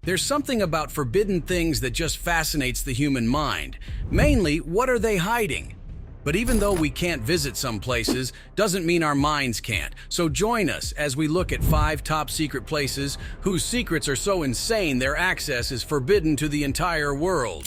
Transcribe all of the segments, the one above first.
There's something about forbidden things that just fascinates the human mind. Mainly, what are they hiding? But even though we can't visit some places, doesn't mean our minds can't. So join us as we look at 5 top secret places whose secrets are so insane their access is forbidden to the entire world.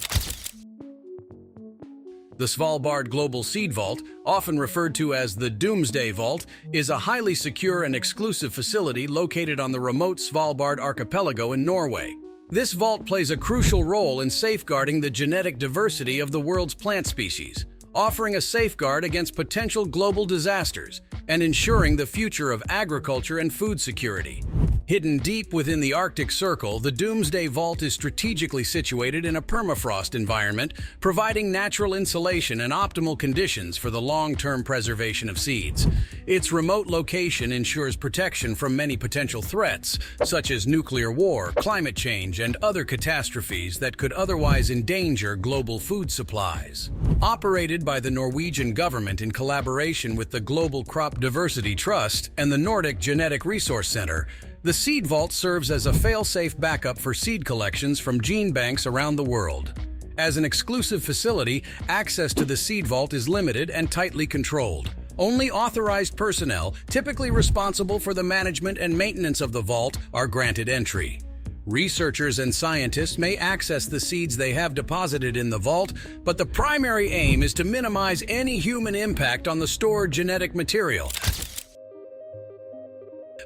The Svalbard Global Seed Vault, often referred to as the Doomsday Vault, is a highly secure and exclusive facility located on the remote Svalbard archipelago in Norway. This vault plays a crucial role in safeguarding the genetic diversity of the world's plant species, offering a safeguard against potential global disasters and ensuring the future of agriculture and food security. Hidden deep within the Arctic Circle, the Doomsday Vault is strategically situated in a permafrost environment, providing natural insulation and optimal conditions for the long-term preservation of seeds. Its remote location ensures protection from many potential threats, such as nuclear war, climate change, and other catastrophes that could otherwise endanger global food supplies. Operated by the Norwegian government in collaboration with the Global Crop Diversity Trust and the Nordic Genetic Resource Center, the Seed Vault serves as a fail-safe backup for seed collections from gene banks around the world. As an exclusive facility, access to the Seed Vault is limited and tightly controlled. Only authorized personnel, typically responsible for the management and maintenance of the vault, are granted entry. Researchers and scientists may access the seeds they have deposited in the vault, but the primary aim is to minimize any human impact on the stored genetic material.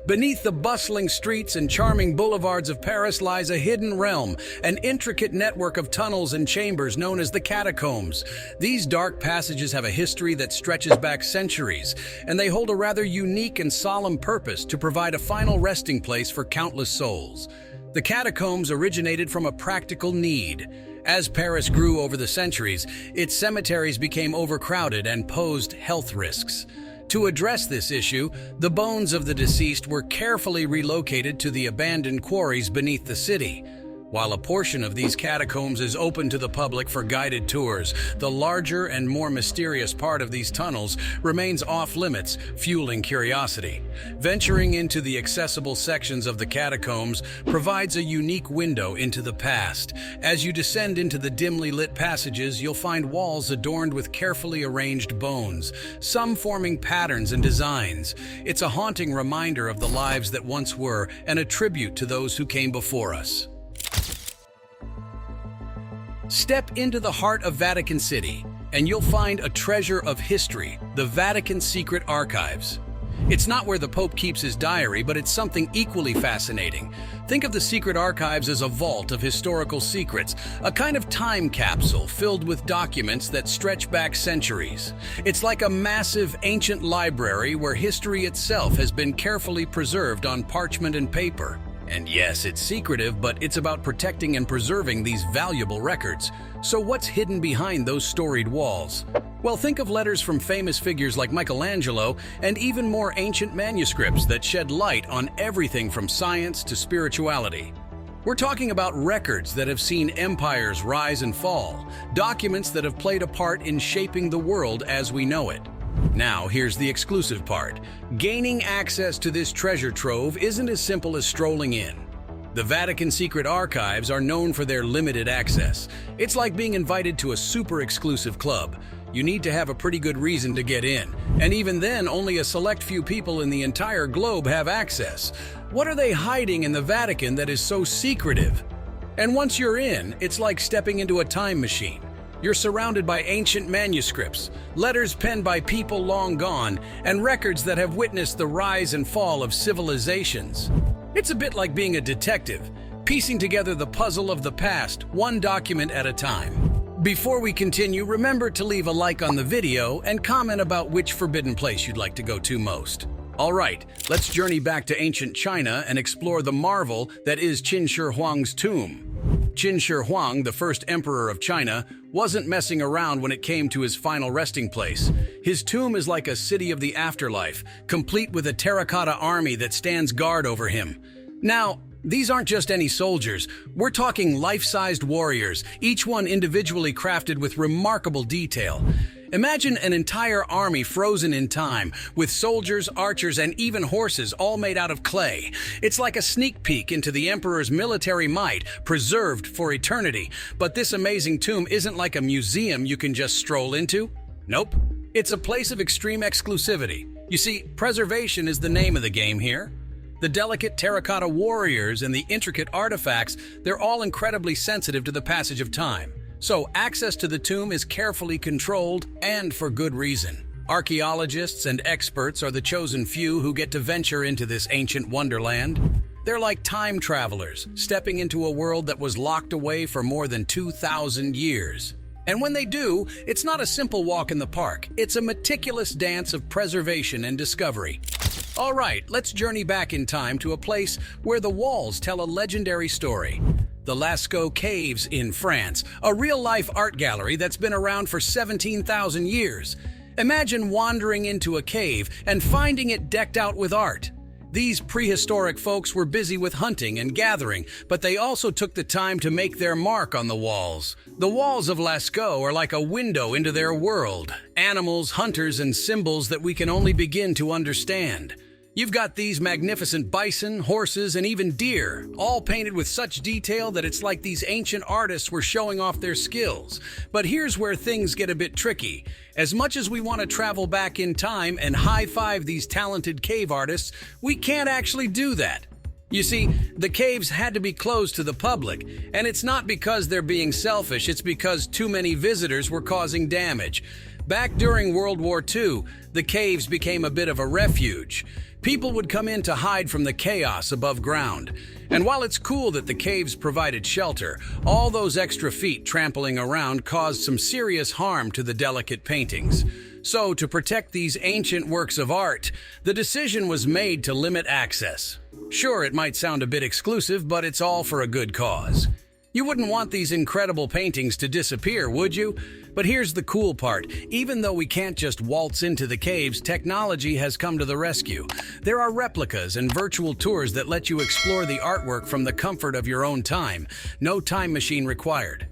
Beneath the bustling streets and charming boulevards of Paris lies a hidden realm, an intricate network of tunnels and chambers known as the catacombs. These dark passages have a history that stretches back centuries, and they hold a rather unique and solemn purpose to provide a final resting place for countless souls. The catacombs originated from a practical need. As Paris grew over the centuries, its cemeteries became overcrowded and posed health risks. To address this issue, the bones of the deceased were carefully relocated to the abandoned quarries beneath the city. While a portion of these catacombs is open to the public for guided tours, the larger and more mysterious part of these tunnels remains off-limits, fueling curiosity. Venturing into the accessible sections of the catacombs provides a unique window into the past. As you descend into the dimly lit passages, you'll find walls adorned with carefully arranged bones, some forming patterns and designs. It's a haunting reminder of the lives that once were and a tribute to those who came before us. Step into the heart of Vatican City, and you'll find a treasure of history, the Vatican Secret Archives. It's not where the Pope keeps his diary, but it's something equally fascinating. Think of the Secret Archives as a vault of historical secrets, a kind of time capsule filled with documents that stretch back centuries. It's like a massive ancient library where history itself has been carefully preserved on parchment and paper. And yes, it's secretive, but it's about protecting and preserving these valuable records. So what's hidden behind those storied walls? Well, think of letters from famous figures like Michelangelo and even more ancient manuscripts that shed light on everything from science to spirituality. We're talking about records that have seen empires rise and fall, documents that have played a part in shaping the world as we know it. Now, here's the exclusive part. Gaining access to this treasure trove isn't as simple as strolling in. The Vatican Secret Archives are known for their limited access. It's like being invited to a super exclusive club. You need to have a pretty good reason to get in. And even then, only a select few people in the entire globe have access. What are they hiding in the Vatican that is so secretive? And once you're in, it's like stepping into a time machine. You're surrounded by ancient manuscripts, letters penned by people long gone, and records that have witnessed the rise and fall of civilizations. It's a bit like being a detective, piecing together the puzzle of the past, one document at a time. Before we continue, remember to leave a like on the video and comment about which forbidden place you'd like to go to most. All right, let's journey back to ancient China and explore the marvel that is Qin Shi Huang's tomb. Qin Shi Huang, the first emperor of China, wasn't messing around when it came to his final resting place. His tomb is like a city of the afterlife, complete with a terracotta army that stands guard over him. Now, these aren't just any soldiers. We're talking life-sized warriors, each one individually crafted with remarkable detail. Imagine an entire army frozen in time, with soldiers, archers, and even horses all made out of clay. It's like a sneak peek into the emperor's military might, preserved for eternity. But this amazing tomb isn't like a museum you can just stroll into. Nope. It's a place of extreme exclusivity. You see, preservation is the name of the game here. The delicate terracotta warriors and the intricate artifacts, they're all incredibly sensitive to the passage of time. So access to the tomb is carefully controlled, and for good reason. Archaeologists and experts are the chosen few who get to venture into this ancient wonderland. They're like time travelers, stepping into a world that was locked away for more than 2,000 years. And when they do, it's not a simple walk in the park. It's a meticulous dance of preservation and discovery. All right, let's journey back in time to a place where the walls tell a legendary story. The Lascaux Caves in France, a real-life art gallery that's been around for 17,000 years. Imagine wandering into a cave and finding it decked out with art. These prehistoric folks were busy with hunting and gathering, but they also took the time to make their mark on the walls. The walls of Lascaux are like a window into their world, animals, hunters, and symbols that we can only begin to understand. You've got these magnificent bison, horses, and even deer, all painted with such detail that it's like these ancient artists were showing off their skills. But here's where things get a bit tricky. As much as we want to travel back in time and high-five these talented cave artists, we can't actually do that. You see, the caves had to be closed to the public, and it's not because they're being selfish, it's because too many visitors were causing damage. Back during World War II, the caves became a bit of a refuge. People would come in to hide from the chaos above ground. And while it's cool that the caves provided shelter, all those extra feet trampling around caused some serious harm to the delicate paintings. So, to protect these ancient works of art, the decision was made to limit access. Sure, it might sound a bit exclusive, but it's all for a good cause. You wouldn't want these incredible paintings to disappear, would you? But here's the cool part. Even though we can't just waltz into the caves, technology has come to the rescue. There are replicas and virtual tours that let you explore the artwork from the comfort of your own time. No time machine required.